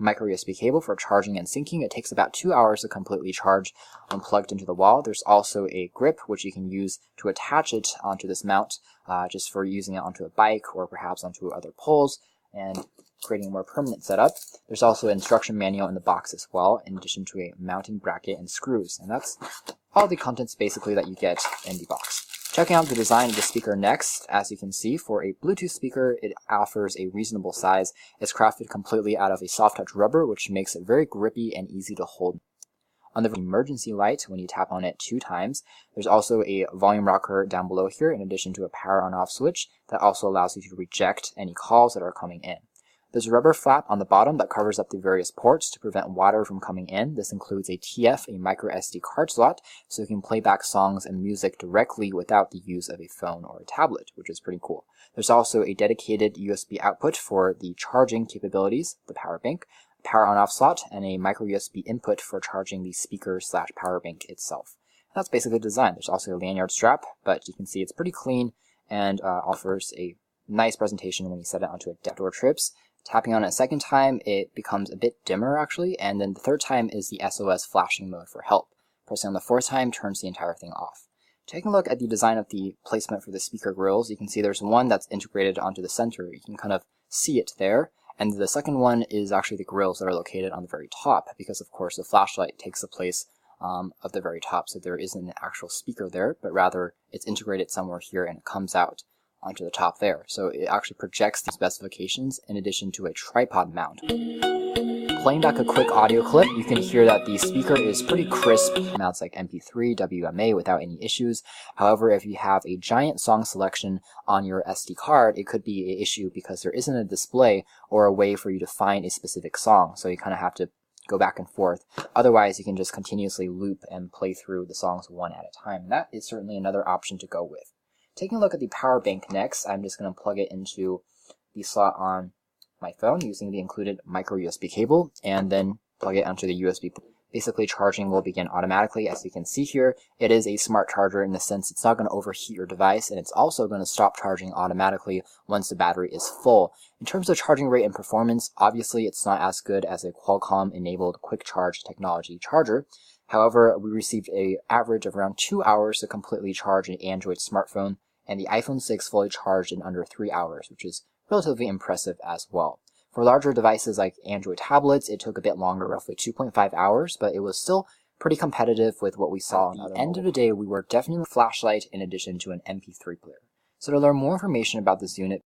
micro USB cable for charging and syncing. It takes about 2 hours to completely charge when plugged into the wall. There's also a grip which you can use to attach it onto this mount, just for using it onto a bike or perhaps onto other poles and creating a more permanent setup. There's also an instruction manual in the box as well, in addition to a mounting bracket and screws. And that's all the contents basically that you get in the box. Checking out the design of the speaker next, as you can see, for a Bluetooth speaker, it offers a reasonable size. It's crafted completely out of a soft touch rubber, which makes it very grippy and easy to hold. On the emergency light, when you tap on it 2 times, there's also a volume rocker down below here, in addition to a power on-off switch that also allows you to reject any calls that are coming in. There's a rubber flap on the bottom that covers up the various ports to prevent water from coming in. This includes a TF, a micro SD card slot, so you can play back songs and music directly without the use of a phone or a tablet, which is pretty cool. There's also a dedicated USB output for the charging capabilities, the power bank, power on-off slot, and a micro USB input for charging the speaker/power bank itself. And that's basically the design. There's also a lanyard strap, but you can see it's pretty clean and offers a nice presentation when you set it onto a outdoor trips. Tapping on it a second time, it becomes a bit dimmer actually, and then the third time is the SOS flashing mode for help. Pressing on the fourth time turns the entire thing off. Taking a look at the design of the placement for the speaker grills, you can see there's one that's integrated onto the center. You can kind of see it there, and the second one is actually the grills that are located on the very top, because of course the flashlight takes the place of the very top, so there isn't an actual speaker there, but rather it's integrated somewhere here and it comes out onto the top there. So it actually projects the specifications in addition to a tripod mount. Playing back a quick audio clip, you can hear that the speaker is pretty crisp. Mounts like MP3, WMA without any issues. However, if you have a giant song selection on your SD card, it could be an issue because there isn't a display or a way for you to find a specific song. So you kind of have to go back and forth. Otherwise, you can just continuously loop and play through the songs one at a time. That is certainly another option to go with. Taking a look at the power bank next, I'm just going to plug it into the slot on my phone using the included micro USB cable and then plug it onto the USB. Basically, charging will begin automatically. As you can see here, it is a smart charger in the sense it's not going to overheat your device, and it's also going to stop charging automatically once the battery is full. In terms of charging rate and performance, obviously it's not as good as a Qualcomm-enabled quick charge technology charger. However, we received an average of around 2 hours to completely charge an Android smartphone, and the iPhone 6 fully charged in under 3 hours, which is relatively impressive as well. For larger devices like Android tablets, it took a bit longer, roughly 2.5 hours, but it was still pretty competitive with what we saw. At the end of the day, we were definitely a flashlight in addition to an MP3 player. So to learn more information about this unit,